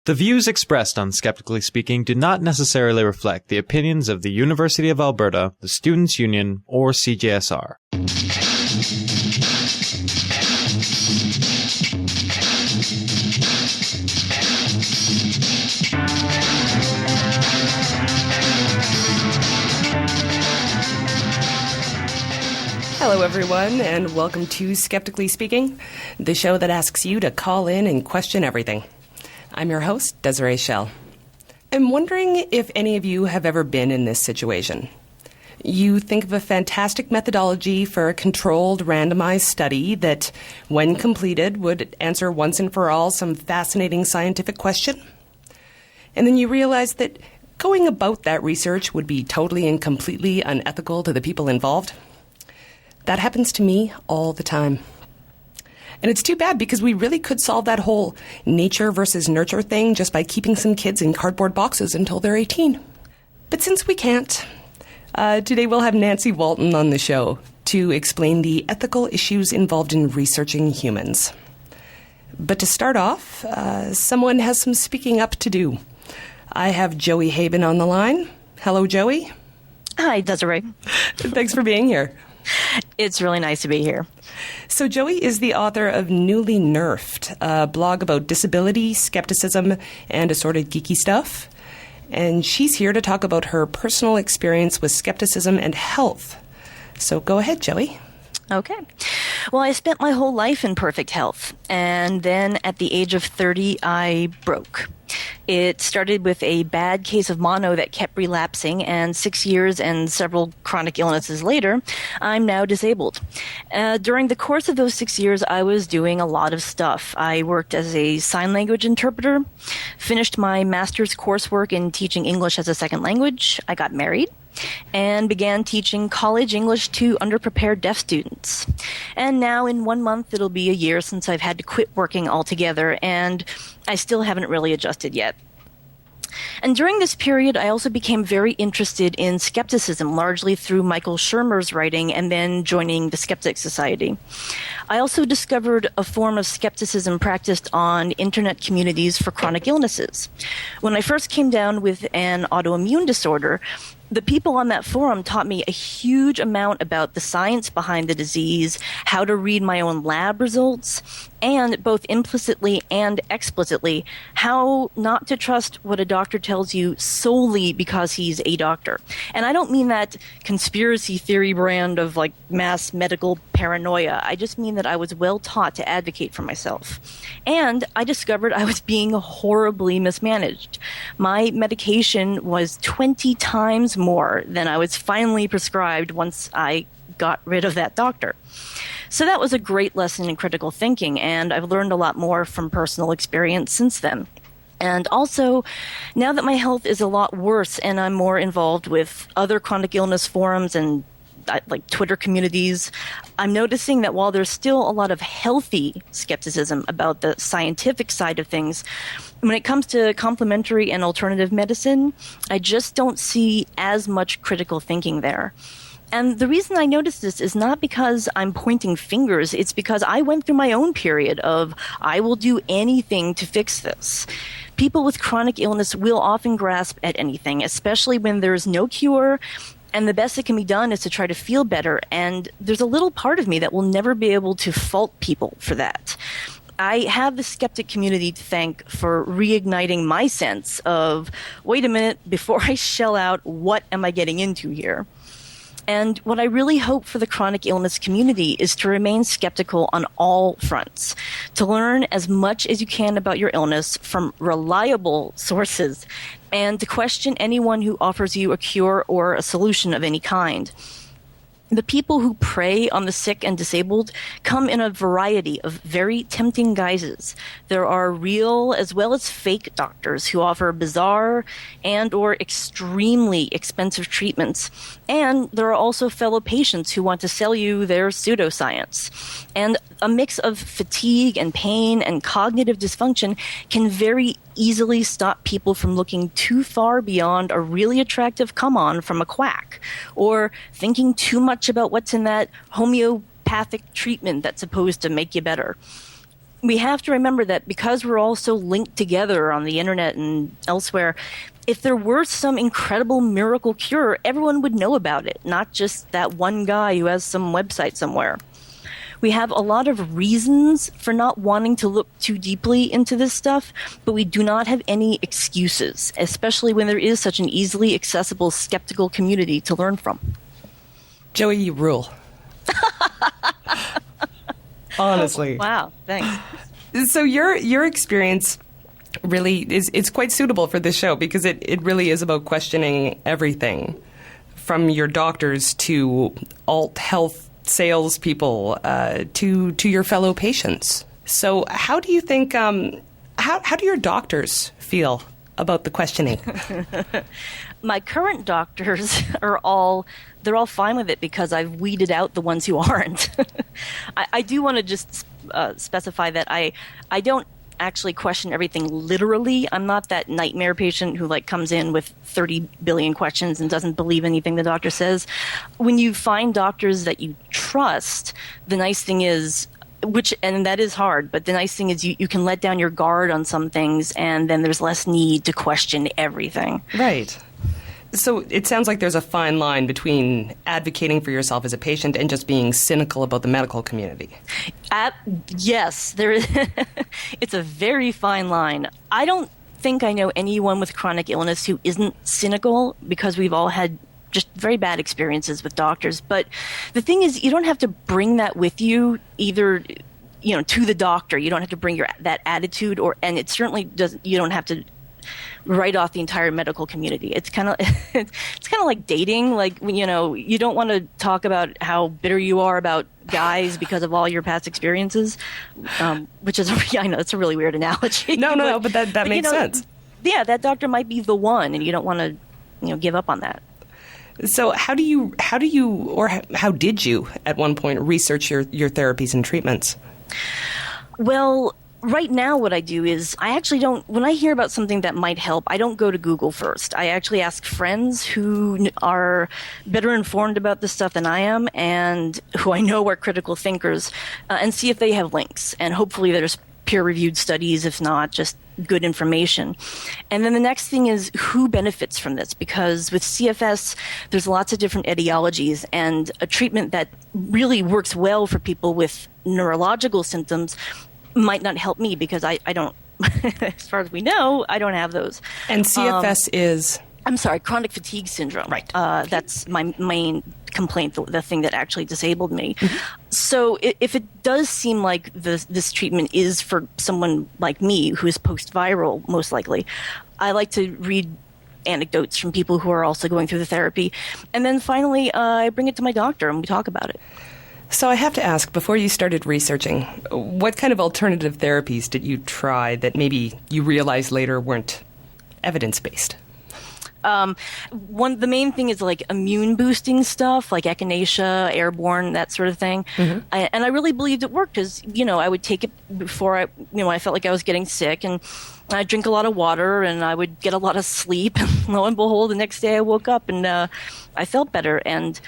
The views expressed on Skeptically Speaking do not necessarily reflect the opinions of the University of Alberta, the Students' Union, or CJSR. Hello, everyone, and welcome to Skeptically Speaking, the show that asks you to call in and question everything. I'm your host, Desiree Schell. I'm wondering if any of you have ever been in this situation. You think of a fantastic methodology for a controlled, randomized study that, when completed, would answer once and for all some fascinating scientific question. And then you realize that going about that research would be totally and completely unethical to the people involved. That happens to me all the time. And it's too bad because we really could solve that whole nature versus nurture thing just by keeping some kids in cardboard boxes until they're 18. But since we can't, today we'll have Nancy Walton on the show to explain the ethical issues involved in researching humans. But to start off, someone has some speaking up to do. I have Joey Haban on the line. Hello, Joey. Hi, Desiree. Thanks for being here. It's really nice to be here. So Joey is the author of Newly Nerfed, a blog about disability, skepticism, and assorted geeky stuff. And she's here to talk about her personal experience with skepticism and health. So go ahead, Joey. Okay. Well, I spent my whole life in perfect health, and then at the age of 30, I broke. It started with a bad case of mono that kept relapsing, and 6 years and several chronic illnesses later, I'm now disabled. During the course of those 6 years, I was doing a lot of stuff. I worked as a sign language interpreter, finished my master's coursework in teaching English as a second language. I got married and began teaching college English to underprepared deaf students. And now in 1 month, it'll be a year since I've had to quit working altogether, and I still haven't really adjusted yet. And during this period, I also became very interested in skepticism, largely through Michael Shermer's writing and then joining the Skeptic Society. I also discovered a form of skepticism practiced on internet communities for chronic illnesses. When I first came down with an autoimmune disorder, the people on that forum taught me a huge amount about the science behind the disease, how to read my own lab results, and both implicitly and explicitly, how not to trust what a doctor tells you solely because he's a doctor. And I don't mean that conspiracy theory brand of like mass medical paranoia. I just mean that I was well taught to advocate for myself. And I discovered I was being horribly mismanaged. My medication was 20 times more than I was finally prescribed once I got rid of that doctor. So that was a great lesson in critical thinking, and I've learned a lot more from personal experience since then. And also, now that my health is a lot worse and I'm more involved with other chronic illness forums and like Twitter communities, I'm noticing that while there's still a lot of healthy skepticism about the scientific side of things, when it comes to complementary and alternative medicine, I just don't see as much critical thinking there. And the reason I notice this is not because I'm pointing fingers, it's because I went through my own period of, I will do anything to fix this. People with chronic illness will often grasp at anything, especially when there's no cure, and the best that can be done is to try to feel better. And there's a little part of me that will never be able to fault people for that. I have the skeptic community to thank for reigniting my sense of, wait a minute, before I shell out, what am I getting into here? And what I really hope for the chronic illness community is to remain skeptical on all fronts, to learn as much as you can about your illness from reliable sources, and to question anyone who offers you a cure or a solution of any kind. The people who prey on the sick and disabled come in a variety of very tempting guises. There are real as well as fake doctors who offer bizarre and or extremely expensive treatments. And there are also fellow patients who want to sell you their pseudoscience. And a mix of fatigue and pain and cognitive dysfunction can very easily stop people from looking too far beyond a really attractive come-on from a quack, or thinking too much about what's in that homeopathic treatment that's supposed to make you better. we have to remember that because we're all so linked together on the internet and elsewhere, if there were some incredible miracle cure, everyone would know about it, not just that one guy who has some website somewhere. We have a lot of reasons for not wanting to look too deeply into this stuff, but we do not have any excuses, especially when there is such an easily accessible skeptical community to learn from. Joey, you rule. Honestly. Wow, thanks. So your experience really is quite suitable for this show because it really is about questioning everything from your doctors to alt health salespeople to your fellow patients. So how do you think how do your doctors feel about the questioning? My current doctors they're all fine with it because I've weeded out the ones who aren't. I do want to just specify that I don't actually question everything literally. I'm not that nightmare patient who comes in with 30 billion questions and doesn't believe anything the doctor says. When you find doctors that you trust, the nice thing is, and that is hard, but the nice thing is you can let down your guard on some things and then there's less need to question everything. Right. So it sounds like there's a fine line between advocating for yourself as a patient and just being cynical about the medical community. Yes, there is. It's a very fine line. I don't think I know anyone with chronic illness who isn't cynical because we've all had just very bad experiences with doctors. But the thing is, you don't have to bring that with you either, to the doctor. You don't have to bring that attitude, and it certainly doesn't. You don't have to write off the entire medical community. It's kind of like dating. You don't want to talk about how bitter you are about guys because of all your past experiences, which is I know it's a really weird analogy. No, but that makes sense. Yeah, that doctor might be the one, and you don't want to give up on that. So how did you at one point research your therapies and treatments? Well, right now what I do is I actually don't, when I hear about something that might help, I don't go to Google first. I actually ask friends who are better informed about this stuff than I am and who I know are critical thinkers and see if they have links. And hopefully there's peer-reviewed studies, if not just good information. And then the next thing is who benefits from this, because with CFS, there's lots of different etiologies, and a treatment that really works well for people with neurological symptoms might not help me because I don't, as far as we know, I don't have those. And CFS is? I'm sorry, chronic fatigue syndrome. Right. That's my main complaint, the thing that actually disabled me. Mm-hmm. So if it does seem like this treatment is for someone like me who is post-viral, most likely, I like to read anecdotes from people who are also going through the therapy. And then finally, I bring it to my doctor and we talk about it. So I have to ask, before you started researching, what kind of alternative therapies did you try that maybe you realized later weren't evidence-based? The main thing is immune boosting stuff, like echinacea, airborne, that sort of thing. Mm-hmm. And I really believed it worked because, I would take it before I felt like I was getting sick, and I'd drink a lot of water and I would get a lot of sleep. And lo and behold, the next day I woke up and I felt better. And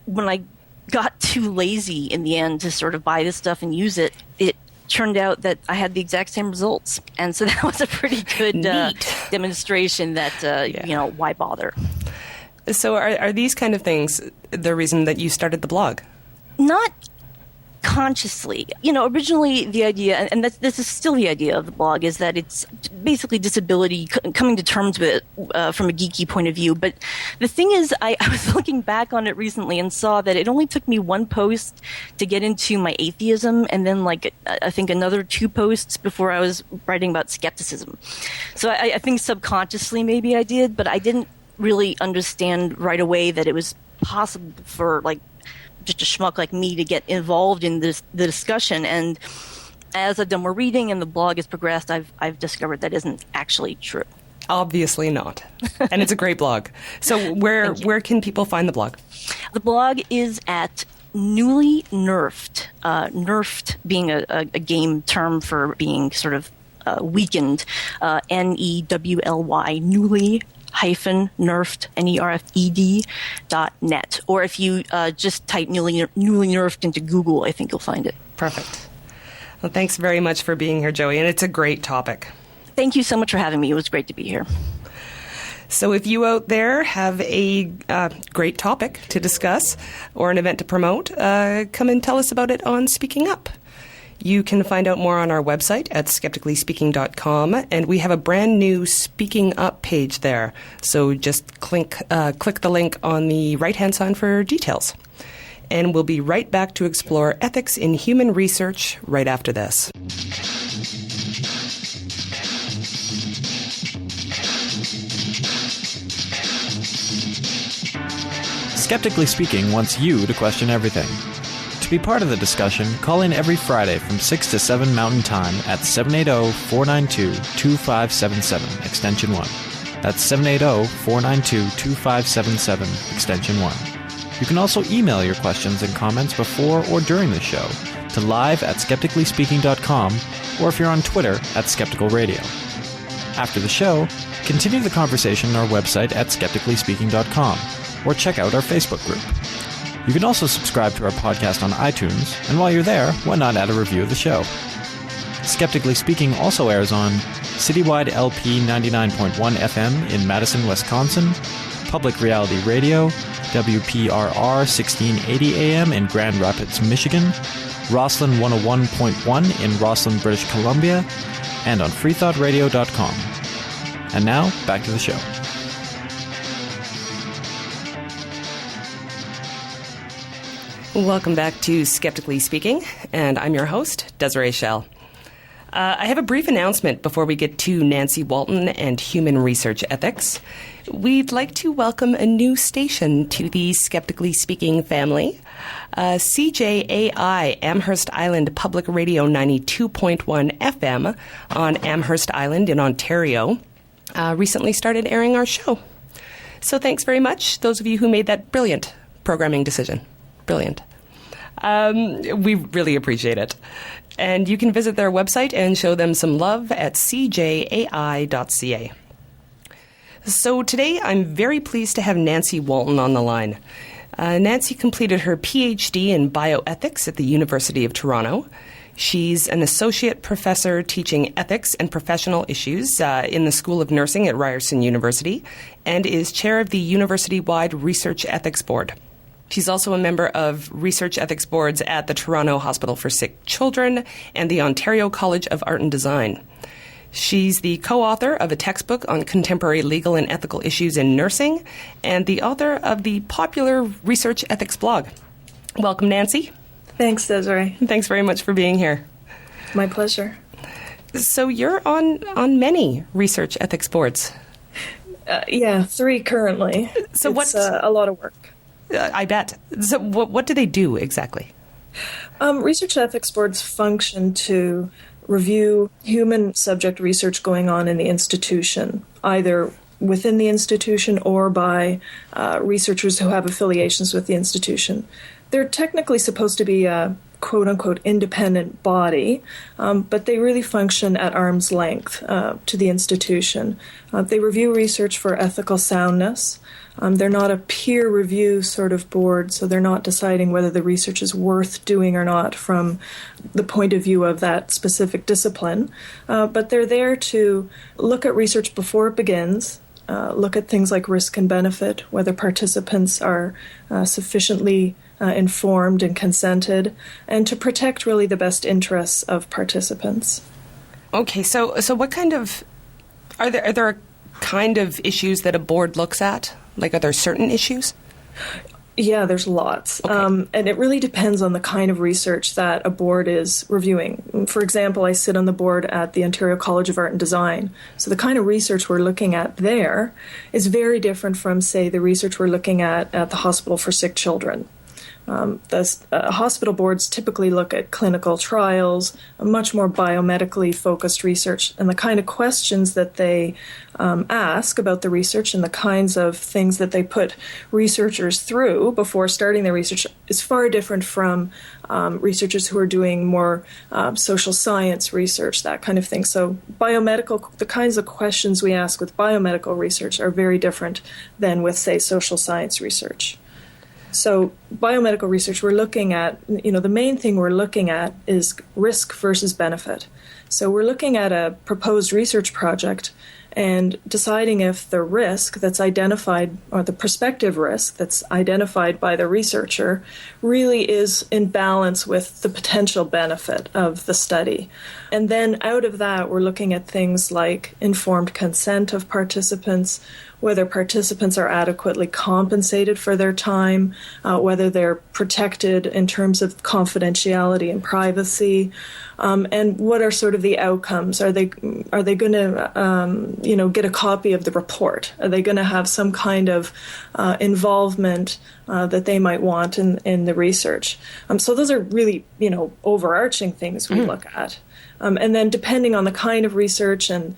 when I got too lazy in the end to sort of buy this stuff and use it, it turned out that I had the exact same results. And so that was a pretty good demonstration that, why bother? So are these kind of things the reason that you started the blog? Not consciously. Originally the idea, and this is still the idea of the blog, is that it's basically disability, coming to terms with it from a geeky point of view. But the thing is, I was looking back on it recently and saw that it only took me one post to get into my atheism, and then I think another 2 posts before I was writing about skepticism. So I think subconsciously maybe I did, but I didn't really understand right away that it was possible for just a schmuck like me to get involved in the discussion. And as I've done more reading and the blog has progressed, I've discovered that isn't actually true. Obviously not. And it's a great blog. So where can people find the blog? The blog is at Newly Nerfed, nerfed being a game term for being sort of weakened, NEWLY, newly -nerfed, NERFED.net. Or if you just type newly nerfed into Google, I think you'll find it. Perfect. Well, thanks very much for being here, Joey, and it's a great topic. Thank you so much for having me. It was great to be here. So if you out there have a great topic to discuss or an event to promote, come and tell us about it on Speaking Up. You can find out more on our website at skepticallyspeaking.com, and we have a brand new Speaking Up page there. So just click the link on the right-hand side for details. And we'll be right back to explore ethics in human research right after this. Skeptically Speaking wants you to question everything. To be part of the discussion, call in every Friday from 6 to 7 Mountain Time at 780-492-2577, extension 1. That's 780-492-2577, extension 1. You can also email your questions and comments before or during the show to live@skepticallyspeaking.com, or if you're on Twitter @skepticalradio. After the show, continue the conversation on our website at skepticallyspeaking.com, or check out our Facebook group. You can also subscribe to our podcast on iTunes, and while you're there, why not add a review of the show? Skeptically Speaking also airs on Citywide LP 99.1 FM in Madison, Wisconsin, Public Reality Radio, WPRR 1680 AM in Grand Rapids, Michigan, Roslyn 101.1 in Roslyn, British Columbia, and on freethoughtradio.com. And now, back to the show. Welcome back to Skeptically Speaking, and I'm your host, Desiree Schell. I have a brief announcement before we get to Nancy Walton and human research ethics. We'd like to welcome a new station to the Skeptically Speaking family. CJAI Amherst Island Public Radio 92.1 FM on Amherst Island in Ontario recently started airing our show. So thanks very much, those of you who made that brilliant programming decision. Brilliant. We really appreciate it. And you can visit their website and show them some love at cjai.ca. So today I'm very pleased to have Nancy Walton on the line. Nancy completed her PhD in bioethics at the University of Toronto. She's an associate professor teaching ethics and professional issues in the School of Nursing at Ryerson University and is chair of the university-wide Research Ethics Board. She's also a member of research ethics boards at the Toronto Hospital for Sick Children and the Ontario College of Art and Design. She's the co-author of a textbook on contemporary legal and ethical issues in nursing and the author of the popular research ethics blog. Welcome, Nancy. Thanks, Desiree. Thanks very much for being here. My pleasure. So you're on many research ethics boards. Yeah, 3 currently. So it's a lot of work. I bet. So what do they do exactly? Research ethics boards function to review human subject research going on in the institution, either within the institution or by researchers who have affiliations with the institution. They're technically supposed to be a quote-unquote independent body, but they really function at arm's length to the institution. They review research for ethical soundness. They're not a peer review sort of board, so they're not deciding whether the research is worth doing or not from the point of view of that specific discipline. But they're there to look at research before it begins, look at things like risk and benefit, whether participants are sufficiently informed and consented, and to protect really the best interests of participants. Okay, so what kind of are there kind of issues that a board looks at? Like, are there certain issues? Yeah, there's lots. Okay. And it really depends on the kind of research that a board is reviewing. For example, I sit on the board at the Ontario College of Art and Design. So the kind of research we're looking at there is very different from, say, the research we're looking at the Hospital for Sick Children. Hospital boards typically look at clinical trials, much more biomedically focused research, and the kind of questions that they ask about the research and the kinds of things that they put researchers through before starting their research is far different from researchers who are doing more social science research, that kind of thing. So the kinds of questions we ask with biomedical research are very different than with, say, social science research. So biomedical research, we're looking at, the main thing we're looking at is risk versus benefit. So we're looking at a proposed research project and deciding if the risk that's identified, or the prospective risk that's identified by the researcher, really is in balance with the potential benefit of the study. And then out of that, we're looking at things like informed consent of participants, whether participants are adequately compensated for their time, whether they're protected in terms of confidentiality and privacy, and what are sort of the outcomes. Are they going to get a copy of the report? Are they going to have some kind of involvement that they might want in the research? So those are really overarching things we look at. And then depending on the kind of research and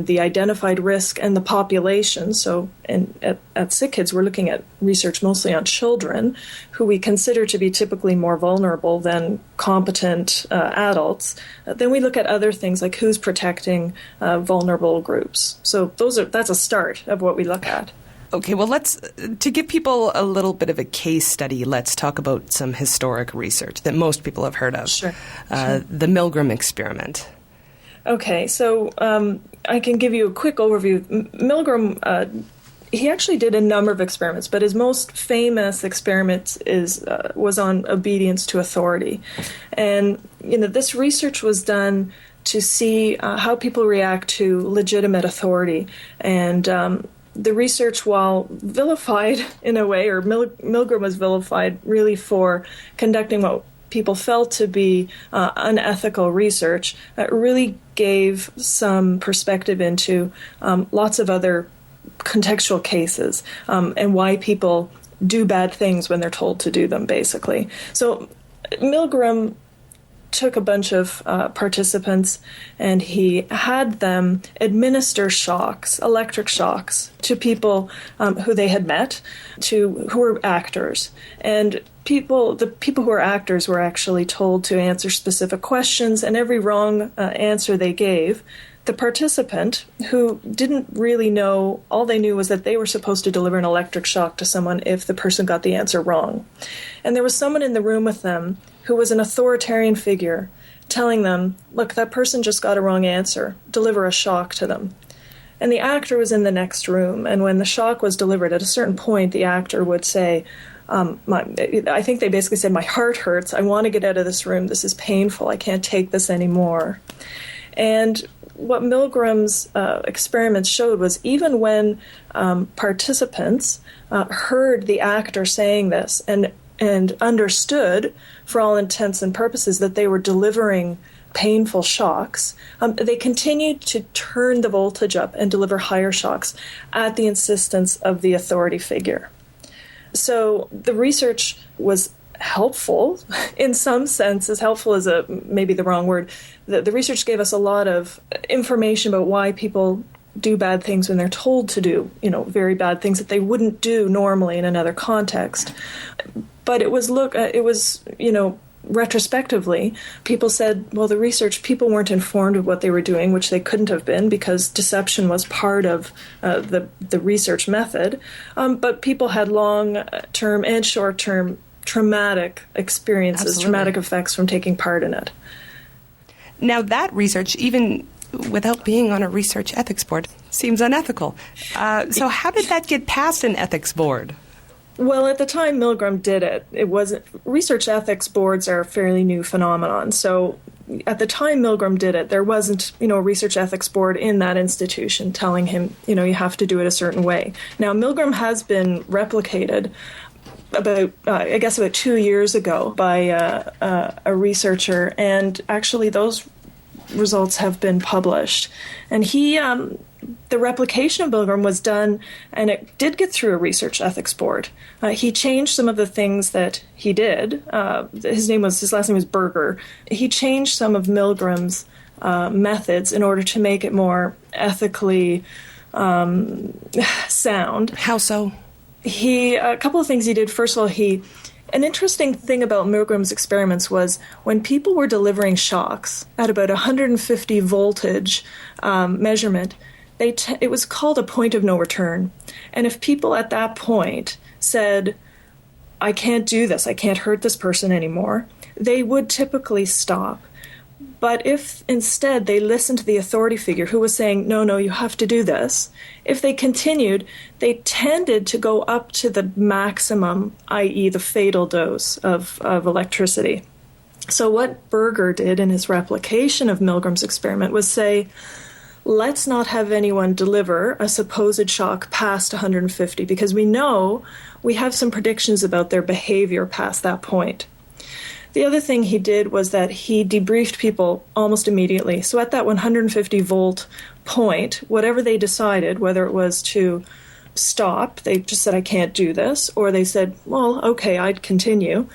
the identified risk and the population, so at SickKids we're looking at research mostly on children who we consider to be typically more vulnerable than competent adults. Then we look at other things like who's protecting vulnerable groups. So that's a start of what we look at. Okay, well, to give people a little bit of a case study, let's talk about some historic research that most people have heard of. Sure. The Millgram Experiment. Okay, so I can give you a quick overview. Millgram, he actually did a number of experiments, but his most famous experiment was on obedience to authority. And, this research was done to see how people react to legitimate authority. And the research, while vilified in a way, or Millgram was vilified really for conducting what people felt to be unethical research, really gave some perspective into lots of other contextual cases and why people do bad things when they're told to do them, basically. So Millgram took a bunch of participants and he had them administer shocks, electric shocks, to people who they had met, who were actors. And the people who were actors were actually told to answer specific questions, and every wrong answer they gave, the participant, who didn't really know, all they knew was that they were supposed to deliver an electric shock to someone if the person got the answer wrong. And there was someone in the room with them who was an authoritarian figure telling them, look, that person just got a wrong answer. Deliver a shock to them. And the actor was in the next room, and when the shock was delivered, at a certain point, the actor would say, I think they basically said, my heart hurts. I want to get out of this room. This is painful. I can't take this anymore. And what Millgram's experiments showed was even when participants heard the actor saying this and understood, for all intents and purposes, that they were delivering painful shocks, they continued to turn the voltage up and deliver higher shocks at the insistence of the authority figure. So the research was helpful in some sense. As helpful as maybe the wrong word. The research gave us a lot of information about why people do bad things when they're told to do, very bad things that they wouldn't do normally in another context. But retrospectively, people said, well, the research, people weren't informed of what they were doing, which they couldn't have been because deception was part of the research method. But people had long-term and short-term traumatic experiences, Absolutely. Traumatic effects from taking part in it. Now, that research, even without being on a research ethics board, seems unethical. So how did that get past an ethics board? Well, at the time Millgram did it, research ethics boards are a fairly new phenomenon. So at the time Millgram did it, there wasn't, a research ethics board in that institution telling him, you have to do it a certain way. Now, Millgram has been replicated about 2 years ago by a researcher, and actually those results have been published. And the replication of Millgram was done, and it did get through a research ethics board. He changed some of the things that he did. His last name was Berger. He changed some of Millgram's methods in order to make it more ethically sound. How so? A couple of things he did. First of all, an interesting thing about Millgram's experiments was when people were delivering shocks at about 150 voltage measurement, it was called a point of no return. And if people at that point said, I can't do this, I can't hurt this person anymore, they would typically stop. But if instead they listened to the authority figure who was saying, no, you have to do this, if they continued, they tended to go up to the maximum, i.e. the fatal dose of electricity. So what Berger did in his replication of Millgram's experiment was say, let's not have anyone deliver a supposed shock past 150, because we know we have some predictions about their behavior past that point. The other thing he did was that he debriefed people almost immediately. So at that 150 volt point, whatever they decided, whether it was to stop, they just said, I can't do this, or they said, well, okay, I'd continue.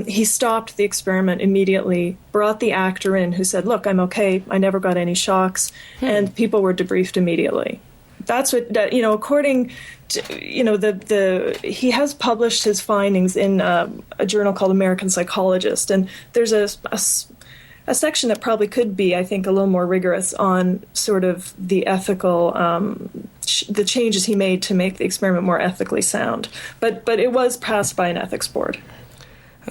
He stopped the experiment immediately, brought the actor in who said, look, I'm okay, I never got any shocks, and people were debriefed immediately. That's what, according to, he has published his findings in a journal called American Psychologist, and there's a section that probably could be, I think, a little more rigorous on sort of the ethical, the changes he made to make the experiment more ethically sound. But it was passed by an ethics board.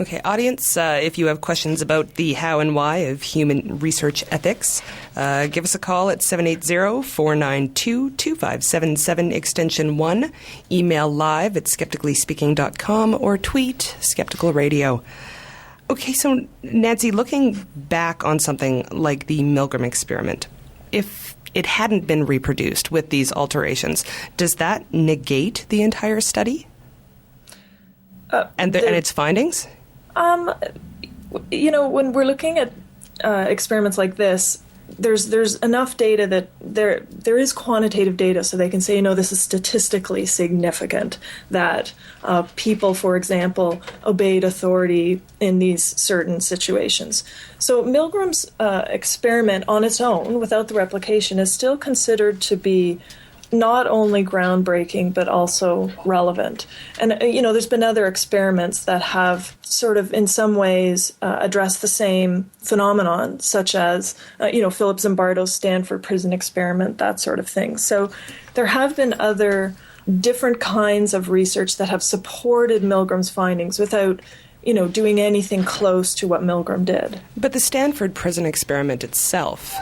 Okay, audience, if you have questions about the how and why of human research ethics, give us a call at 780-492-2577, extension 1, email live at skepticallyspeaking.com, or tweet Skeptical Radio. Okay, so Nancy, looking back on something like the Millgram experiment, if it hadn't been reproduced with these alterations, does that negate the entire study and its findings? When we're looking at experiments like this, there's enough data that there is quantitative data, so they can say, this is statistically significant that people, for example, obeyed authority in these certain situations. So Millgram's experiment on its own, without the replication, is still considered to be not only groundbreaking, but also relevant. And, there's been other experiments that have sort of, in some ways, addressed the same phenomenon, such as, Philip Zimbardo's Stanford Prison Experiment, that sort of thing. So there have been other different kinds of research that have supported Millgram's findings without, doing anything close to what Millgram did. But the Stanford Prison Experiment itself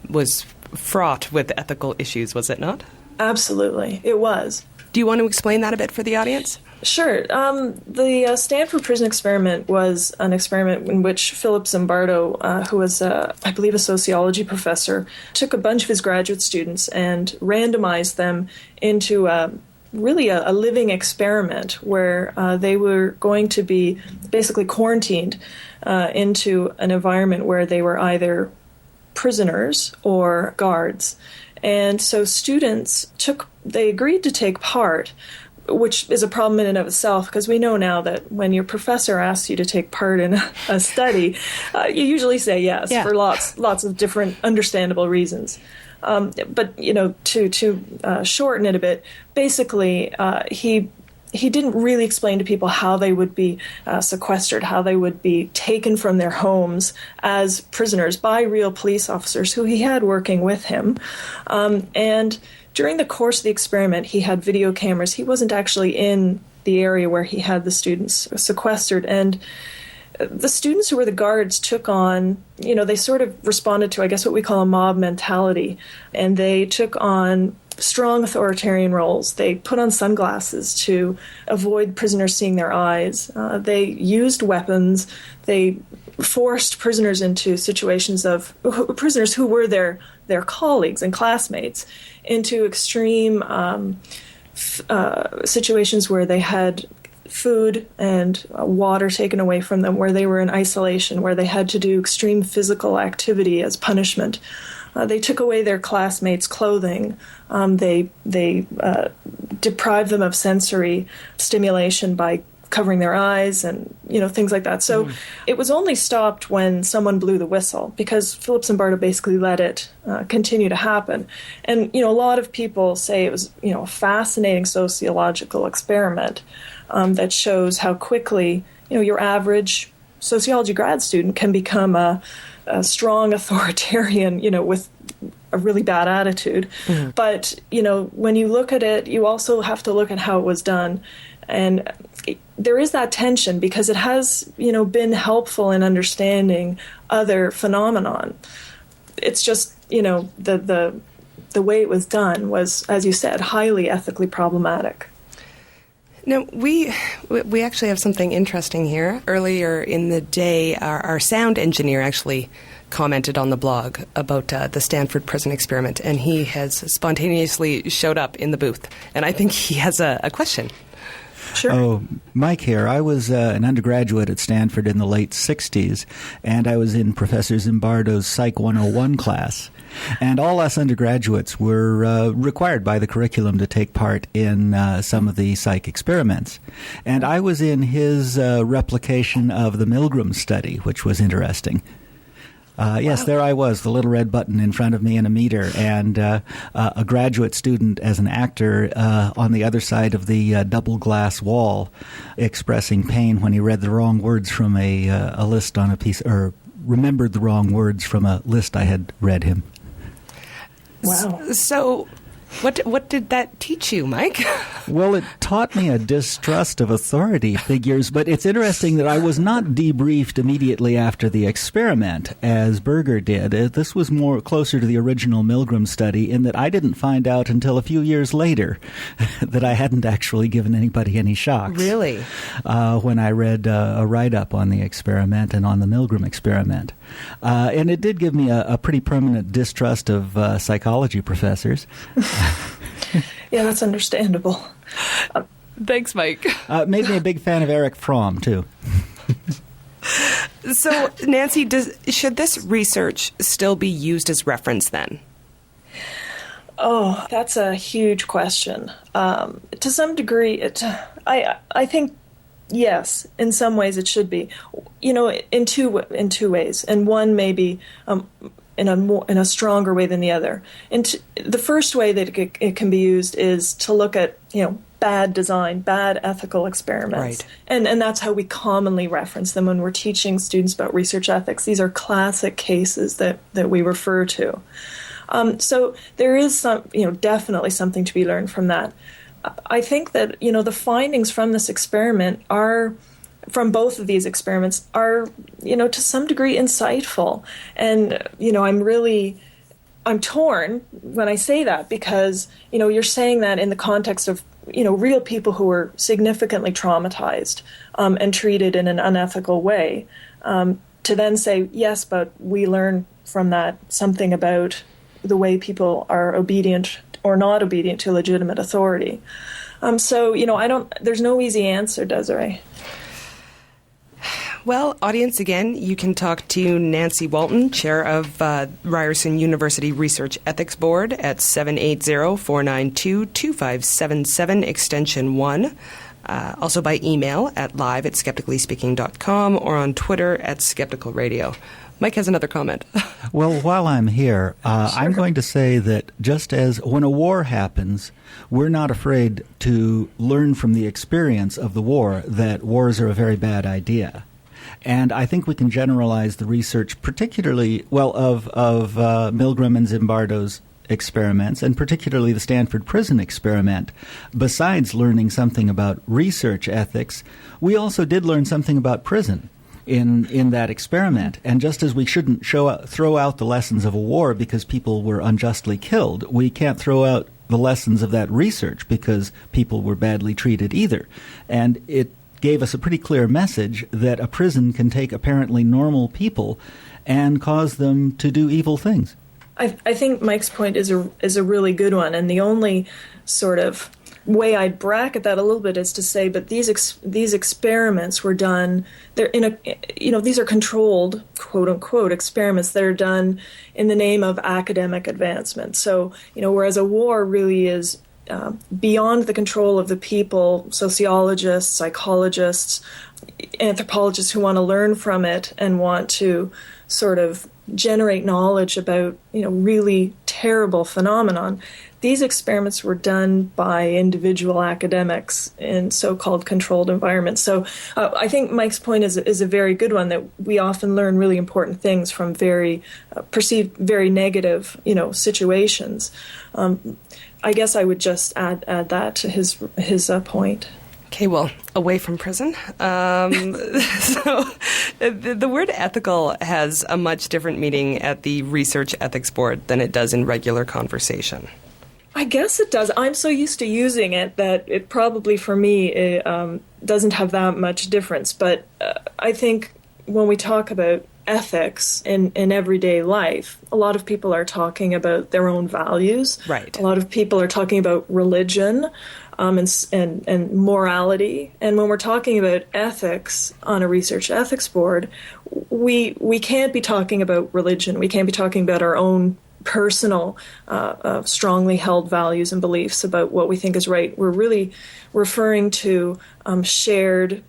was fraught with ethical issues, was it not? Absolutely, it was. Do you want to explain that a bit for the audience? Sure. The Stanford Prison Experiment was an experiment in which Philip Zimbardo, who was, I believe, a sociology professor, took a bunch of his graduate students and randomized them into really a living experiment where they were going to be basically quarantined into an environment where they were either prisoners or guards. And so students they agreed to take part, which is a problem in and of itself, because we know now that when your professor asks you to take part in a study, you usually say yes for lots of different understandable reasons. But to shorten it a bit, basically he didn't really explain to people how they would be sequestered, how they would be taken from their homes as prisoners by real police officers who he had working with him. And during the course of the experiment, he had video cameras. He wasn't actually in the area where he had the students sequestered. And the students who were the guards took on, they sort of responded to, I guess, what we call a mob mentality. And they took on strong authoritarian roles. They put on sunglasses to avoid prisoners seeing their eyes. They used weapons. They forced prisoners into situations of prisoners who were their colleagues and classmates into extreme situations where they had food and water taken away from them, where they were in isolation, where they had to do extreme physical activity as punishment. They took away their classmates' clothing. They deprived them of sensory stimulation by covering their eyes and, things like that. So it was only stopped when someone blew the whistle, because Philip Zimbardo basically let it continue to happen. And, a lot of people say it was, a fascinating sociological experiment that shows how quickly, your average sociology grad student can become a strong authoritarian, with a really bad attitude. Mm-hmm. But, when you look at it, you also have to look at how it was done. And there is that tension because it has, been helpful in understanding other phenomenon. It's just, the way it was done was, as you said, highly ethically problematic. Now, we actually have something interesting here. Earlier in the day, our sound engineer actually commented on the blog about the Stanford Prison Experiment, and he has spontaneously showed up in the booth. And I think he has a question. Sure. Oh, Mike here. I was an undergraduate at Stanford in the late 60s, and I was in Professor Zimbardo's Psych 101 class. And all us undergraduates were required by the curriculum to take part in some of the psych experiments. And I was in his replication of the Millgram study, which was interesting. Yes, there I was, the little red button in front of me in a meter, and a graduate student as an actor on the other side of the double glass wall expressing pain when he read the wrong words from a list on a piece, or remembered the wrong words from a list I had read him. Wow. So what did that teach you, Mike? Well, it taught me a distrust of authority figures, but it's interesting that I was not debriefed immediately after the experiment, as Berger did. This was more closer to the original Millgram study in that I didn't find out until a few years later that I hadn't actually given anybody any shocks. Really? When I read a write-up on the experiment and on the Millgram experiment. And it did give me a pretty permanent distrust of psychology professors. Yeah, that's understandable. Thanks, Mike. Made me a big fan of Erich Fromm, too. So, Nancy, should this research still be used as reference then? Oh, that's a huge question. To some degree, I think yes. In some ways, it should be. In two ways, and one maybe in a stronger way than the other. And the first way that it can be used is to look at bad design, bad ethical experiments, right. And that's how we commonly reference them when we're teaching students about research ethics. These are classic cases that we refer to. So there is definitely something to be learned from that. I think that the findings from this experiment from both of these experiments are, to some degree insightful. And, I'm torn when I say that because, you're saying that in the context of, real people who were significantly traumatized and treated in an unethical way. To then say, yes, but we learn from that something about the way people are obedient or not obedient to legitimate authority. There's no easy answer, Desiree. Well, audience, again, you can talk to Nancy Walton, chair of Ryerson University Research Ethics Board at 780-492-2577, extension 1. Also by email at live@skepticallyspeaking.com or on Twitter at Skeptical Radio. Mike has another comment. Well, while I'm here, I'm going to say that just as when a war happens, we're not afraid to learn from the experience of the war that wars are a very bad idea. And I think we can generalize the research particularly, of Millgram and Zimbardo's experiments, and particularly the Stanford Prison Experiment. Besides learning something about research ethics, we also did learn something about prison in that experiment. And just as we shouldn't throw out the lessons of a war because people were unjustly killed, we can't throw out the lessons of that research because people were badly treated either. And it gave us a pretty clear message that a prison can take apparently normal people and cause them to do evil things. I think Mike's point is a really good one, and the only sort of way I'd bracket that a little bit is to say, but these experiments were done. These are controlled, quote unquote, experiments that are done in the name of academic advancement. So, whereas a war really is beyond the control of the people, sociologists, psychologists, anthropologists who want to learn from it and want to sort of generate knowledge about, really terrible phenomenon. these experiments were done by individual academics in so-called controlled environments. So I think Mike's point is a very good one, that we often learn really important things from very perceived very negative, situations. I guess I would just add that to his point. Okay, well, away from prison. So the word ethical has a much different meaning at the Research Ethics Board than it does in regular conversation. I guess it does. I'm so used to using it that it probably, for me, it, doesn't have that much difference. But I think when we talk about ethics in everyday life, a lot of people are talking about their own values. Right. A lot of people are talking about religion. And morality. And when we're talking about ethics on a research ethics board, we can't be talking about religion. We can't be talking about our own personal, strongly held values and beliefs about what we think is right. We're really referring to shared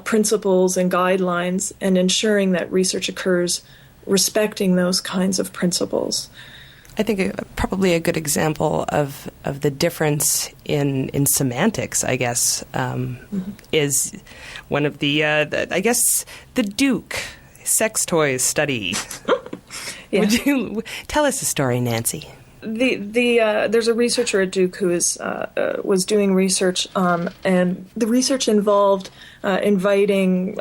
principles and guidelines, and ensuring that research occurs respecting those kinds of principles. I think probably a good example of the difference in semantics, I guess, is one of the Duke sex toys study. Yeah. Would you tell us a story, Nancy? There's a researcher at Duke who was doing research, and the research involved inviting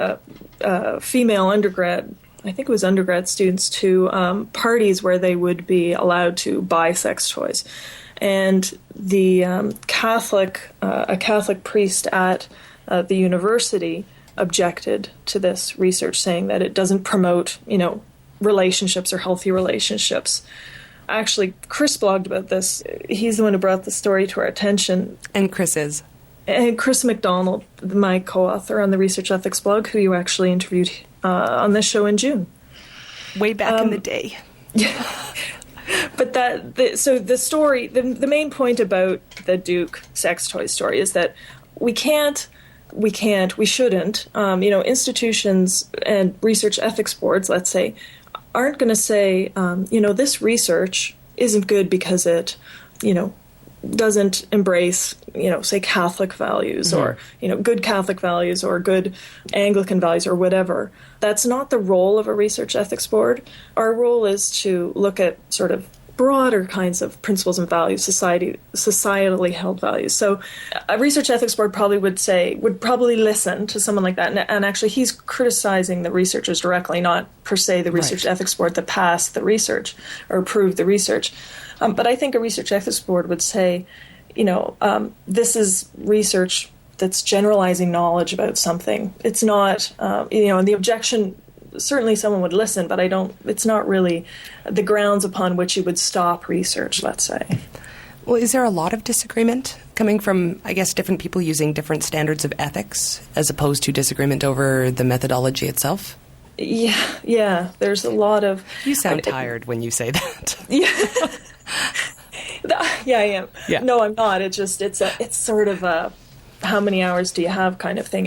female undergrad. I think it was undergrad students to parties where they would be allowed to buy sex toys. And the a Catholic priest at the university objected to this research, saying that it doesn't promote, relationships or healthy relationships. Actually, Chris blogged about this. He's the one who brought the story to our attention. And Chris is? And Chris McDonald, my co-author on the Research Ethics blog, who you actually interviewed on this show in June. Way back in the day. Yeah. But the story, the main point about the Duke sex toy story is that we shouldn't, institutions and research ethics boards, let's say, aren't going to say, this research isn't good because it, doesn't embrace, say Catholic values or, good Catholic values or good Anglican values or whatever. That's not the role of a research ethics board. Our role is to look at sort of broader kinds of principles and values, societally held values. So a research ethics board would probably listen to someone like that. And actually he's criticizing the researchers directly, not per se the research ethics board that passed the research or approved the research. But I think a research ethics board would say, this is research that's generalizing knowledge about something. It's not, and the objection, certainly someone would listen, but it's not really the grounds upon which you would stop research, let's say. Well, is there a lot of disagreement coming from, I guess, different people using different standards of ethics as opposed to disagreement over the methodology itself? Yeah, there's a lot of... You sound tired when you say that. Yeah, I am. Yeah. No, I'm not. It's sort of a how many hours do you have kind of thing.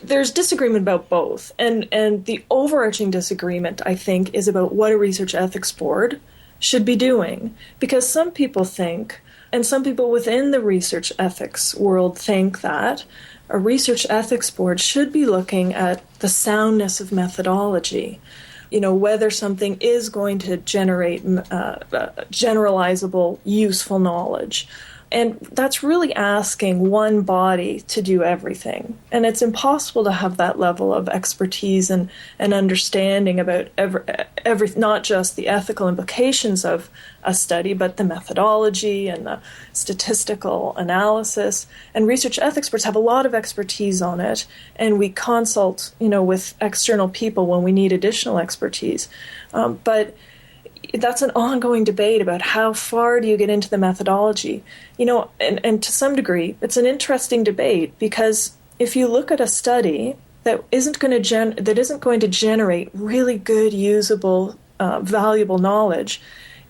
There's disagreement about both. And the overarching disagreement, I think, is about what a research ethics board should be doing. Because some people think, and some people within the research ethics world think that a research ethics board should be looking at the soundness of methodology. Whether something is going to generate generalizable, useful knowledge. And that's really asking one body to do everything. And it's impossible to have that level of expertise and understanding about not just the ethical implications of a study, but the methodology and the statistical analysis. And research ethics boards have a lot of expertise on it. And we consult, with external people when we need additional expertise. But that's an ongoing debate about how far do you get into the methodology. And to some degree, it's an interesting debate because if you look at a study that isn't going to generate really good, usable, valuable knowledge,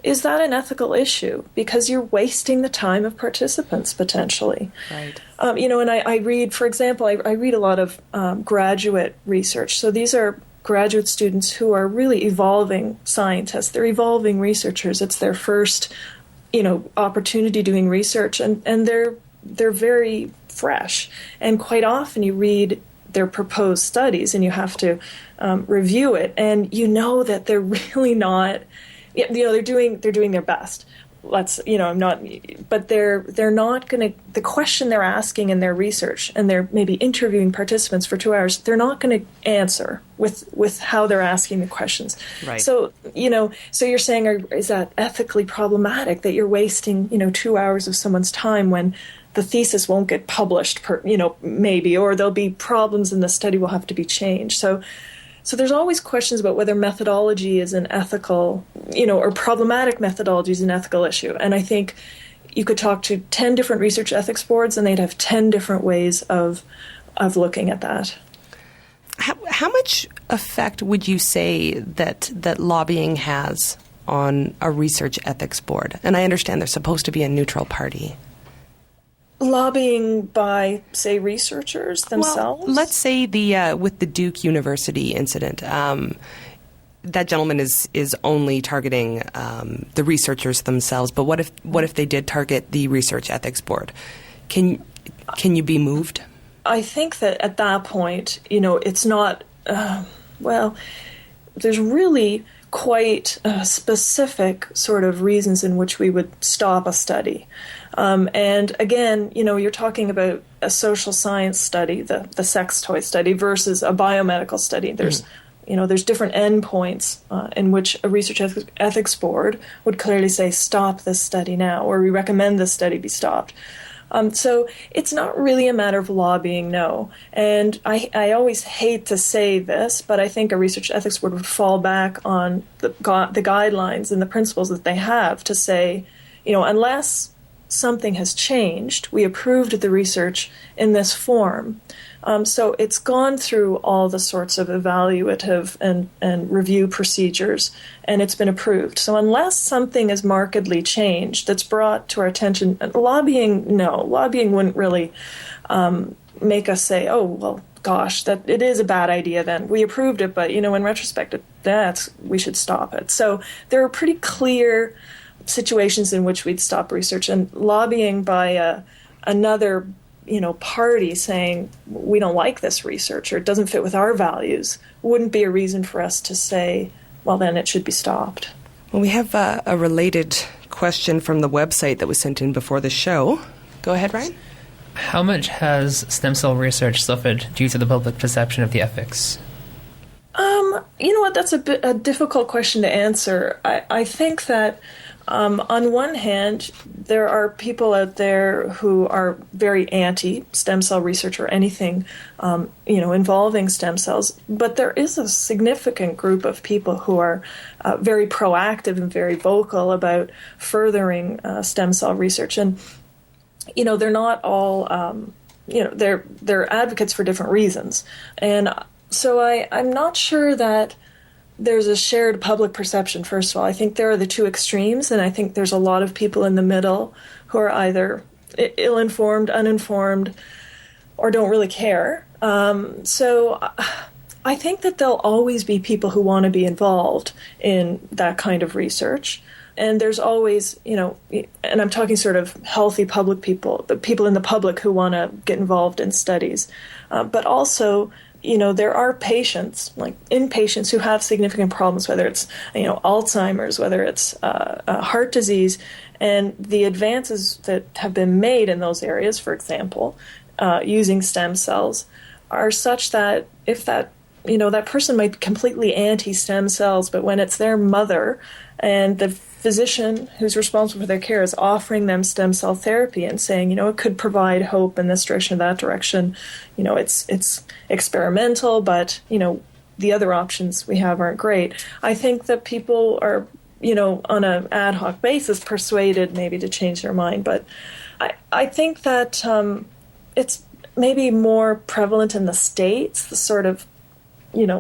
is that an ethical issue? Because you're wasting the time of participants potentially. Right. And I read, for example, I read a lot of graduate research. So these are graduate students who are really evolving scientists. They're evolving researchers. It's their first opportunity doing research, and they're very fresh. And quite often you read their proposed studies and you have to review it, and that they're really not, they're doing their best. I'm not, but they're not going to, the question they're asking in their research, and they're maybe interviewing participants for 2 hours, they're not going to answer with how they're asking the questions. Right. So, so you're saying, is that ethically problematic that you're wasting, 2 hours of someone's time when the thesis won't get published, maybe, or there'll be problems and the study will have to be changed. So there's always questions about whether methodology is an ethical, or problematic methodology is an ethical issue. And I think you could talk to 10 different research ethics boards and they'd have 10 different ways of looking at that. How much effect would you say that lobbying has on a research ethics board? And I understand they're supposed to be a neutral party. Lobbying by, say, researchers themselves? Well, let's say with the Duke University incident, that gentleman is only targeting the researchers themselves. But what if they did target the research ethics board? Can you be moved? I think that at that point, it's not. There's really quite specific sort of reasons in which we would stop a study. And again, you're talking about a social science study, the sex toy study, versus a biomedical study. There's different endpoints in which a research ethics board would clearly say, stop this study now, or we recommend this study be stopped. So it's not really a matter of lobbying, no. And I always hate to say this, but I think a research ethics board would fall back on the guidelines and the principles that they have to say, unless something has changed, we approved the research in this form. So it's gone through all the sorts of evaluative and review procedures, and it's been approved. So unless something is markedly changed that's brought to our attention, lobbying wouldn't really make us say, oh, well, gosh, that it is a bad idea then. We approved it, but, in retrospect, we should stop it. So there are pretty clear situations in which we'd stop research, and lobbying by another party saying we don't like this research or it doesn't fit with our values wouldn't be a reason for us to say, well, then it should be stopped. Well, we have a related question from the website that was sent in before the show. Go ahead, Ryan. How much has stem cell research suffered due to the public perception of the ethics? You know what? That's a difficult question to answer. I think that on one hand, there are people out there who are very anti-stem cell research or anything, involving stem cells. But there is a significant group of people who are very proactive and very vocal about furthering stem cell research. And, they're not all, they're advocates for different reasons. And so I'm not sure that there's a shared public perception, first of all. I think there are the two extremes, and I think there's a lot of people in the middle who are either ill-informed, uninformed, or don't really care. So I think that there'll always be people who want to be involved in that kind of research. And there's always, and I'm talking sort of healthy public people, the people in the public who want to get involved in studies. But also, there are patients, like inpatients, who have significant problems, whether it's, Alzheimer's, whether it's heart disease, and the advances that have been made in those areas, for example, using stem cells, are such that if that person might be completely anti-stem cells, but when it's their mother and the physician who's responsible for their care is offering them stem cell therapy and saying, it could provide hope in this direction or that direction, it's experimental, but, the other options we have aren't great. I think that people are, on an ad hoc basis persuaded maybe to change their mind. But I think that it's maybe more prevalent in the States, the sort of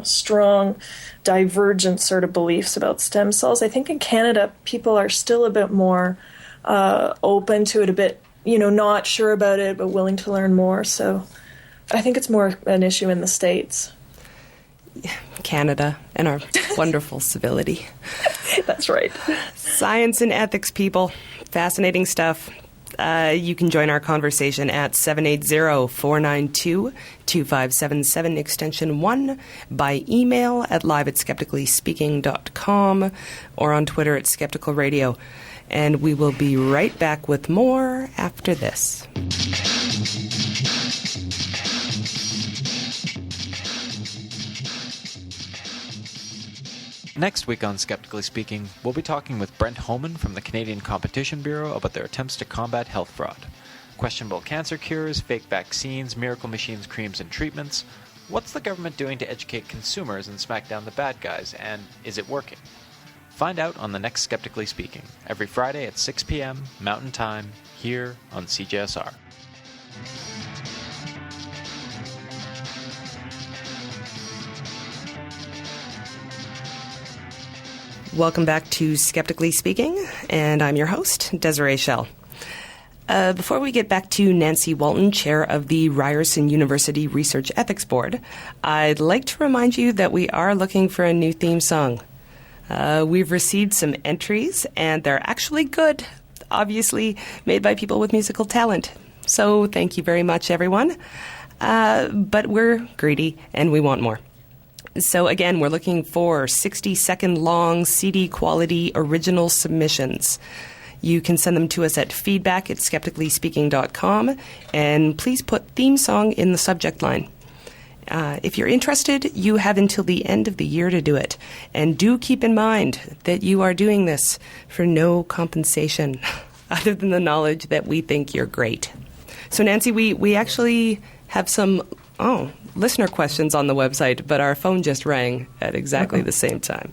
strong, divergent sort of beliefs about stem cells. I think in Canada, people are still a bit more open to it, a bit, not sure about it, but willing to learn more. So I think it's more an issue in the States. Canada and our wonderful civility. That's right. Science and ethics, people. Fascinating stuff. You can join our conversation at 780-492-2577, extension 1, by email at live@skepticallyspeaking.com or on Twitter at Skeptical Radio. And we will be right back with more after this. Next week on Skeptically Speaking, we'll be talking with Brent Holman from the Canadian Competition Bureau about their attempts to combat health fraud. Questionable cancer cures, fake vaccines, miracle machines, creams, and treatments. What's the government doing to educate consumers and smack down the bad guys, and is it working? Find out on the next Skeptically Speaking, every Friday at 6 p.m. Mountain Time, here on CJSR. Welcome back to Skeptically Speaking, and I'm your host, Desiree Schell. Before we get back to Nancy Walton, chair of the Ryerson University Research Ethics Board, I'd like to remind you that we are looking for a new theme song. We've received some entries, and they're actually good, obviously made by people with musical talent. So thank you very much, everyone. But we're greedy, and we want more. So again, we're looking for 60-second long CD quality original submissions. You can send them to us at feedback@skepticallyspeaking.com, and please put theme song in the subject line. If you're interested, you have until the end of the year to do it. And do keep in mind that you are doing this for no compensation other than the knowledge that we think you're great. So Nancy, we actually have some listener questions on the website, but our phone just rang at exactly the same time.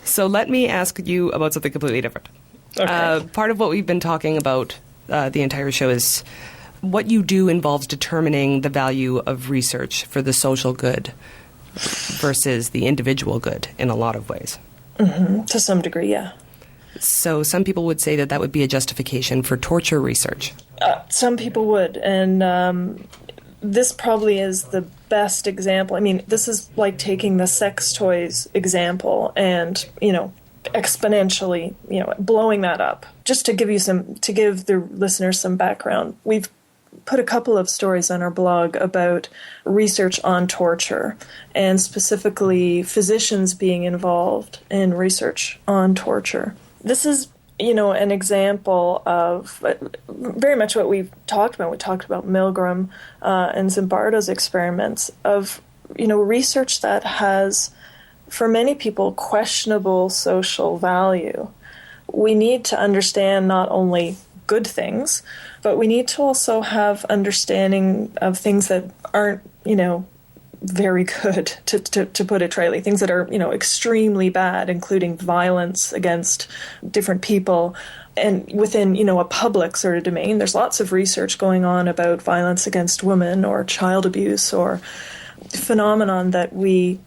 So let me ask you about something completely different. Okay. Part of what we've been talking about the entire show is what you do involves determining the value of research for the social good versus the individual good in a lot of ways. Mm-hmm. To some degree, yeah. So some people would say that that would be a justification for torture research. Some people would, and this probably is the best example. I mean, this is like taking the sex toys example and, exponentially, blowing that up. Just to give the listeners some background, we've put a couple of stories on our blog about research on torture, and specifically physicians being involved in research on torture. This is an example of very much what we've talked about. We talked about Millgram and Zimbardo's experiments of, research that has, for many people, questionable social value. We need to understand not only good things, but we need to also have understanding of things that aren't, very good, to put it tritely, things that are, extremely bad, including violence against different people. And within, a public sort of domain, there's lots of research going on about violence against women or child abuse or phenomenon that we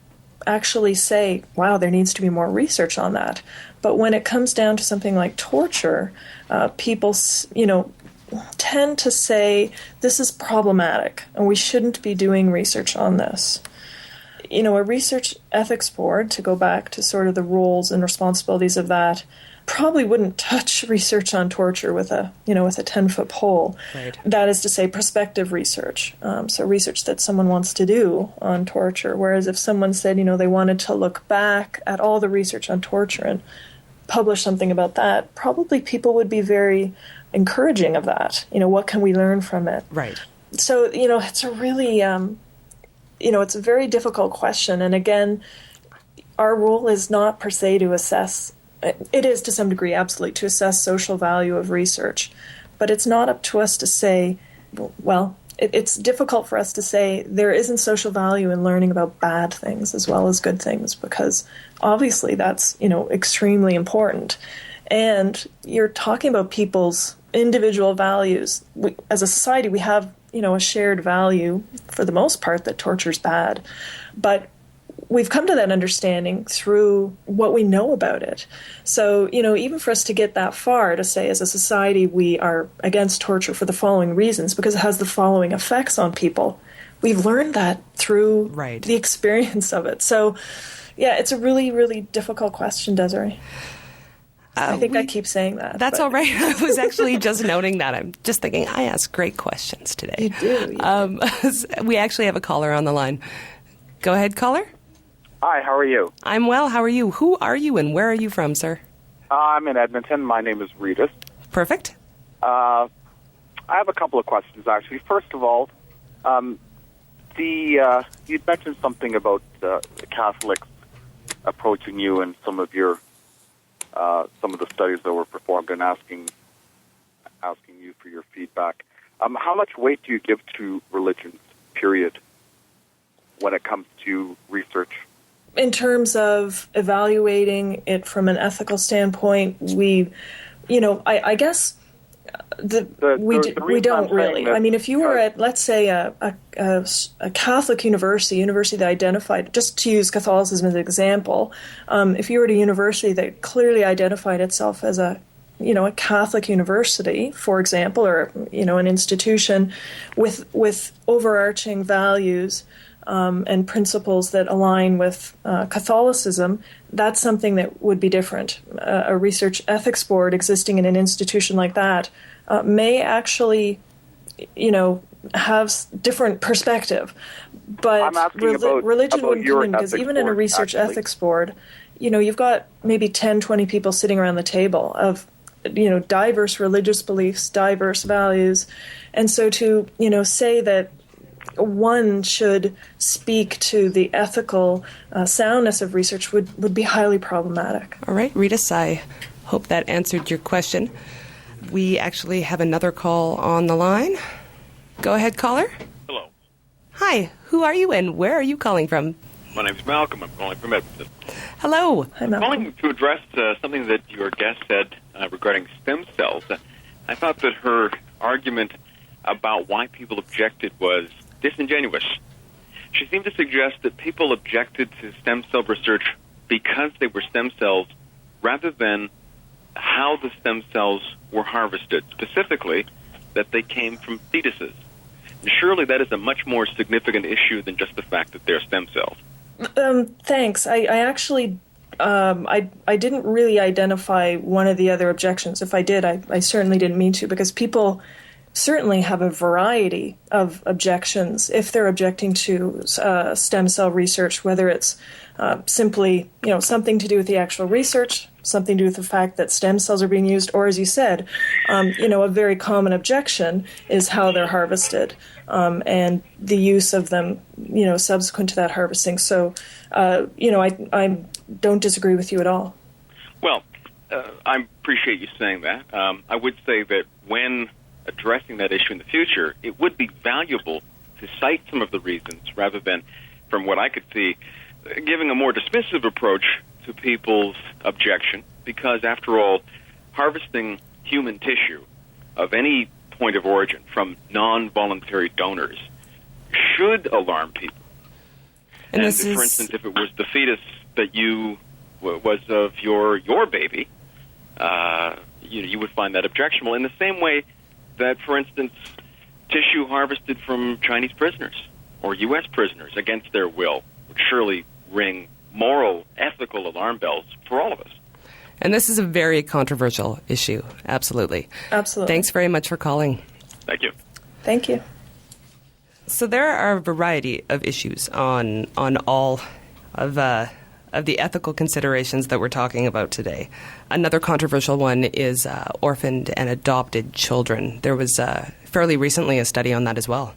actually say, wow, there needs to be more research on that. But when it comes down to something like torture, people, tend to say this is problematic and we shouldn't be doing research on this. A research ethics board, to go back to sort of the roles and responsibilities of that, probably wouldn't touch research on torture with a 10-foot pole. Right. That is to say, prospective research. So research that someone wants to do on torture. Whereas if someone said, they wanted to look back at all the research on torture and publish something about that, probably people would be very encouraging of that. What can we learn from it? Right. So, it's a really, it's a very difficult question. And again, our role is not per se to assess, it is to some degree, absolutely, to assess social value of research. But it's not up to us to say, it's difficult for us to say there isn't social value in learning about bad things as well as good things, because obviously that's, extremely important. And you're talking about people's individual values. As a society, we have, a shared value, for the most part, that torture's bad. But we've come to that understanding through what we know about it. So, even for us to get that far, to say as a society we are against torture for the following reasons, because it has the following effects on people, we've learned that through the experience of it. So, yeah, it's a really, really difficult question, Desiree. I think I keep saying that. That's all right. I was actually just noting that. I'm just thinking I ask great questions today. You do. We actually have a caller on the line. Go ahead, caller. Hi, how are you? I'm well. How are you? Who are you and where are you from, sir? I'm in Edmonton. My name is Regis. Perfect. I have a couple of questions, actually. First of all, you'd mentioned something about the Catholics approaching you and some of the studies that were performed and asking you for your feedback. How much weight do you give to religions, period, when it comes to research? In terms of evaluating it from an ethical standpoint, I guess we don't really. I mean, if you were at, let's say, a Catholic university that identified, just to use Catholicism as an example, if you were at a university that clearly identified itself as a Catholic university, for example, or an institution with overarching values and principles that align with Catholicism, that's something that would be different. A research ethics board existing in an institution like that may actually, have different perspective. But I'm asking religion about wouldn't come in, because even in a research ethics board, you've got maybe 10, 20 people sitting around the table of diverse religious beliefs, diverse values. And so to, say that one should speak to the ethical soundness of research would be highly problematic. All right, Ritas, I hope that answered your question. We actually have another call on the line. Go ahead, caller. Hello. Hi, who are you and where are you calling from? My name's Malcolm. I'm calling from Edmonton. Hello. Hi, Malcolm. I'm calling to address something that your guest said regarding stem cells. I thought that her argument about why people objected was disingenuous. She seemed to suggest that people objected to stem cell research because they were stem cells rather than how the stem cells were harvested, specifically that they came from fetuses. And surely that is a much more significant issue than just the fact that they're stem cells. Thanks. I actually I didn't really identify one of the other objections. If I did, I certainly didn't mean to, because people certainly have a variety of objections if they're objecting to stem cell research, whether it's simply something to do with the actual research, something to do with the fact that stem cells are being used, or, as you said, a very common objection is how they're harvested and the use of them, subsequent to that harvesting. So, I don't disagree with you at all. Well, I appreciate you saying that. I would say that when addressing that issue in the future, it would be valuable to cite some of the reasons rather than, from what I could see, giving a more dismissive approach to people's objection, because after all, harvesting human tissue of any point of origin from non-voluntary donors should alarm people. And if, for instance, if it was the fetus that was of your baby, you would find that objectionable. In the same way that, for instance, tissue harvested from Chinese prisoners or U.S. prisoners against their will would surely ring moral, ethical alarm bells for all of us. And this is a very controversial issue. Absolutely. Absolutely. Thanks very much for calling. Thank you. Thank you. So there are a variety of issues on all of the ethical considerations that we're talking about today. Another controversial one is orphaned and adopted children. There was fairly recently a study on that as well.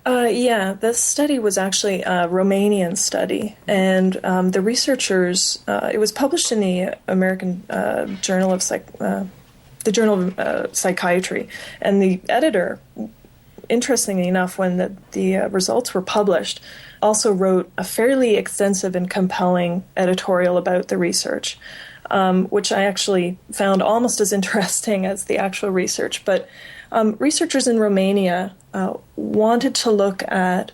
Yeah, this study was actually a Romanian study, and the researchers, it was published in the American Journal of Psychiatry, and the editor, interestingly enough, when the results were published, also wrote a fairly extensive and compelling editorial about the research, which I actually found almost as interesting as the actual research. But researchers in Romania wanted to look at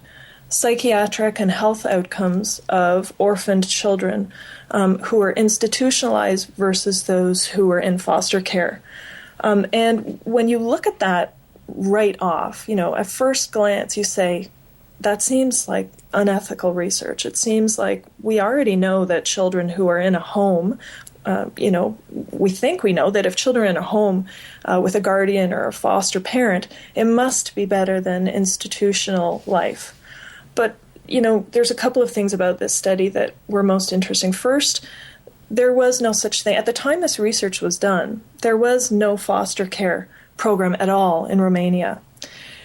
psychiatric and health outcomes of orphaned children who were institutionalized versus those who were in foster care. And when you look at that right off, at first glance, you say, that seems like unethical research. It seems like we already know that children who are in a home we think we know that if children are in a home with a guardian or a foster parent, it must be better than institutional life. But, there's a couple of things about this study that were most interesting. First, there was no such thing. At the time this research was done, there was no foster care program at all in Romania.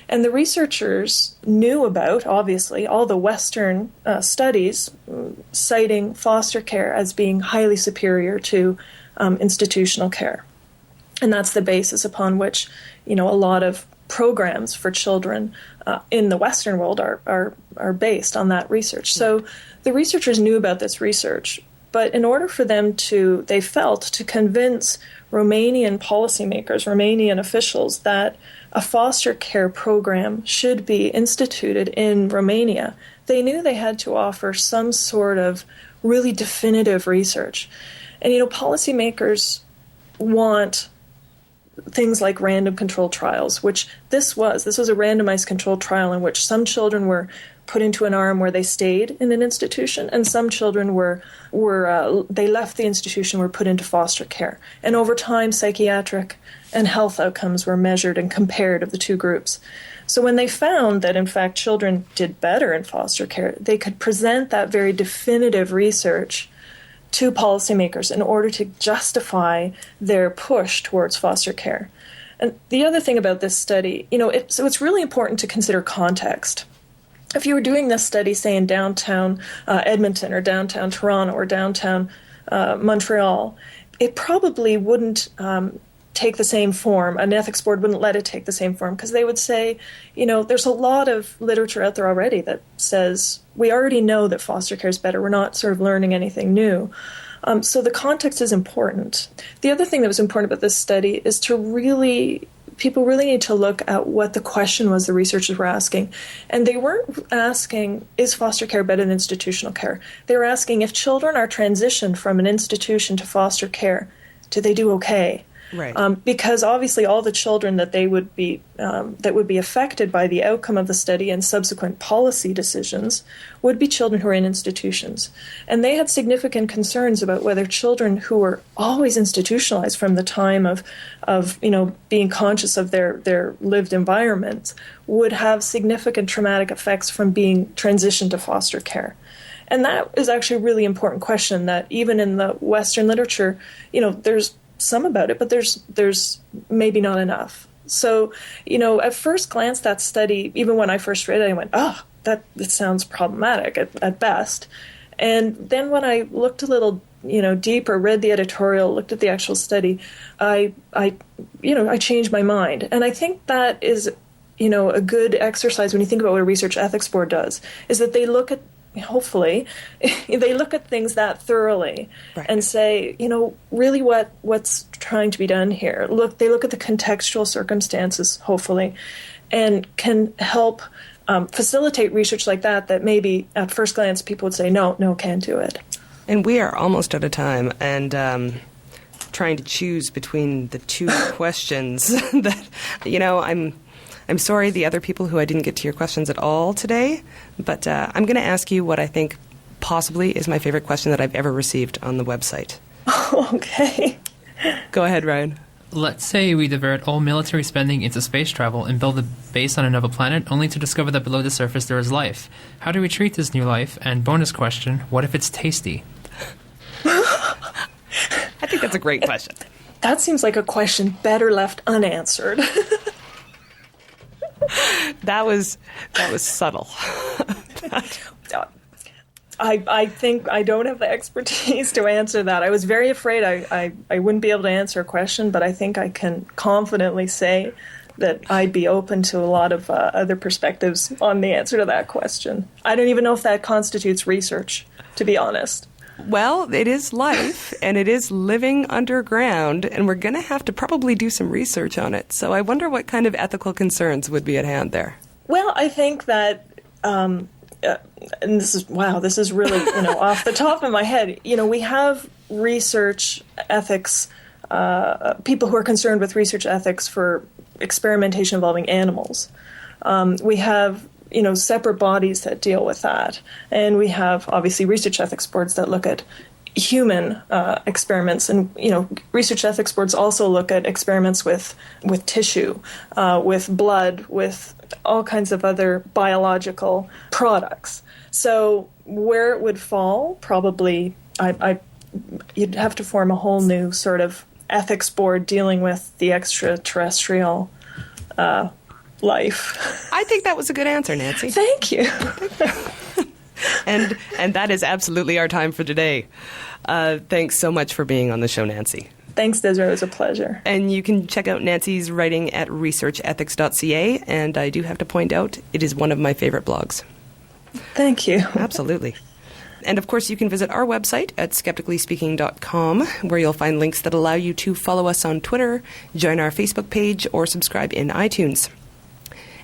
And the researchers knew about, obviously, all the Western studies citing foster care as being highly superior to institutional care. And that's the basis upon which, a lot of programs for children in the Western world are based on that research. So the researchers knew about this research, but in order for them they felt, to convince Romanian policymakers, Romanian officials, that a foster care program should be instituted in Romania, they knew they had to offer some sort of really definitive research. And, policymakers want things like random controlled trials, which this was a randomized controlled trial in which some children were put into an arm where they stayed in an institution, and some children were they left the institution, were put into foster care. And over time, psychiatric and health outcomes were measured and compared of the two groups. So when they found that, in fact, children did better in foster care, they could present that very definitive research to policymakers in order to justify their push towards foster care. And the other thing about this study, so it's really important to consider context. If you were doing this study, say, in downtown Edmonton or downtown Toronto or downtown Montreal, it probably wouldn't take the same form. An ethics board wouldn't let it take the same form, because they would say, there's a lot of literature out there already that says we already know that foster care is better. We're not sort of learning anything new. So the context is important. The other thing that was important about this study is people really need to look at what the question was the researchers were asking. And they weren't asking, is foster care better than institutional care? They were asking, if children are transitioned from an institution to foster care, do they do okay? Right. Because obviously all the children that would be affected by the outcome of the study and subsequent policy decisions would be children who are in institutions. And they had significant concerns about whether children who were always institutionalized from the time of being conscious of their lived environment would have significant traumatic effects from being transitioned to foster care. And that is actually a really important question that even in the Western literature, there's some about it, but there's maybe not enough. So, at first glance, that study, even when I first read it, I went, that sounds problematic at best. And then when I looked a little, deeper, read the editorial, looked at the actual study, I changed my mind. And I think that is, a good exercise when you think about what a research ethics board does, is that they look at, hopefully, they look at things that thoroughly, right, and say, really what's trying to be done here. They look at the contextual circumstances, hopefully, and can help facilitate research like that maybe at first glance people would say, no, can't do it. And we are almost out of time, and trying to choose between the two questions that, I'm sorry, the other people who I didn't get to your questions at all today, but I'm going to ask you what I think possibly is my favorite question that I've ever received on the website. Okay. Go ahead, Ryan. Let's say we divert all military spending into space travel and build a base on another planet, only to discover that below the surface there is life. How do we treat this new life? And bonus question, what if it's tasty? I think that's a great question. That seems like a question better left unanswered. That was subtle. I think I don't have the expertise to answer that. I was very afraid I wouldn't be able to answer a question, but I think I can confidently say that I'd be open to a lot of other perspectives on the answer to that question. I don't even know if that constitutes research, to be honest. Well, it is life, and it is living underground, and we're going to have to probably do some research on it. So I wonder what kind of ethical concerns would be at hand there. Well, I think that, and this is really, off the top of my head. We have research ethics, people who are concerned with research ethics for experimentation involving animals. We have separate bodies that deal with that. And we have, obviously, research ethics boards that look at human experiments, and research ethics boards also look at experiments with tissue, with blood, with all kinds of other biological products. So where it would fall, probably you'd have to form a whole new sort of ethics board dealing with the extraterrestrial life. I think that was a good answer, Nancy. Thank you. And that is absolutely our time for today. Thanks so much for being on the show, Nancy. Thanks, Desiree. It was a pleasure. And you can check out Nancy's writing at researchethics.ca, and I do have to point out, it is one of my favorite blogs. Thank you. Absolutely. And of course, you can visit our website at skepticallyspeaking.com, where you'll find links that allow you to follow us on Twitter, join our Facebook page, or subscribe in iTunes.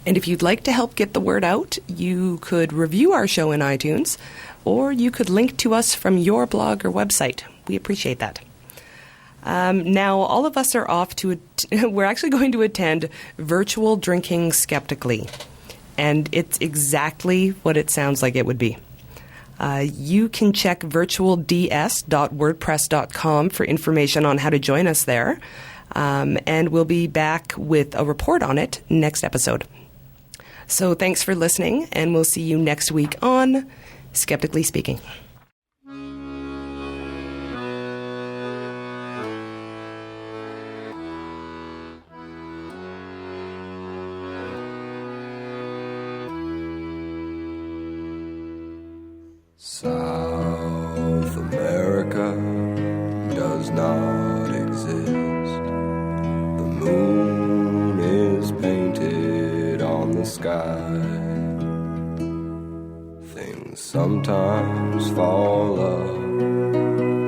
And if you'd like to help get the word out, you could review our show in iTunes, or you could link to us from your blog or website. We appreciate that. Now, all of us are off to we're actually going to attend Virtual Drinking Skeptically. And it's exactly what it sounds like it would be. You can check virtualds.wordpress.com for information on how to join us there. And we'll be back with a report on it next episode. So thanks for listening, and we'll see you next week on Skeptically Speaking. South America does not exist. The moon is painted on the sky. Things sometimes fall up,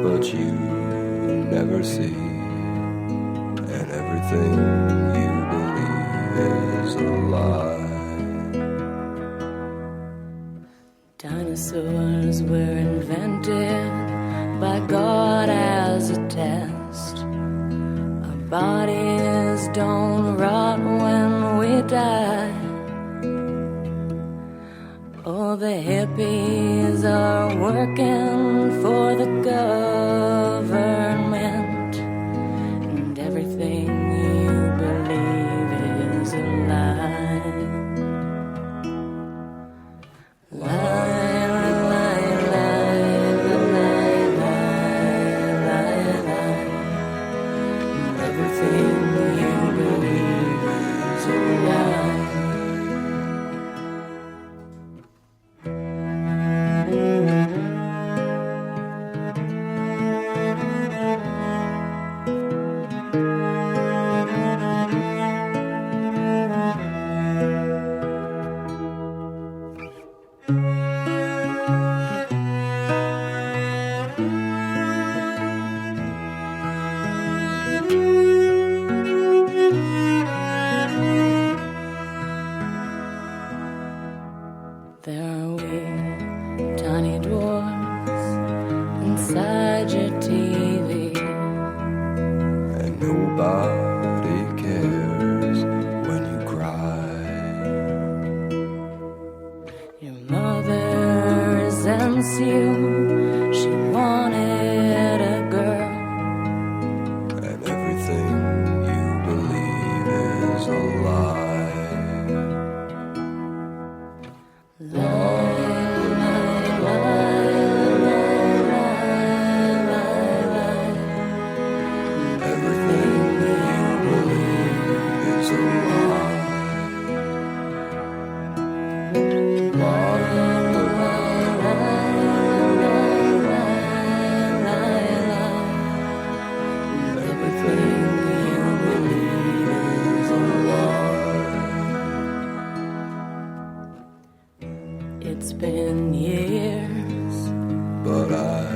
but you never see. And everything you believe is a lie. Dinosaurs were invented by God as a test. Our bodies don't rot when we die. Oh, the hippies are working for the government, and everything you believe is a lie. It's been years, but I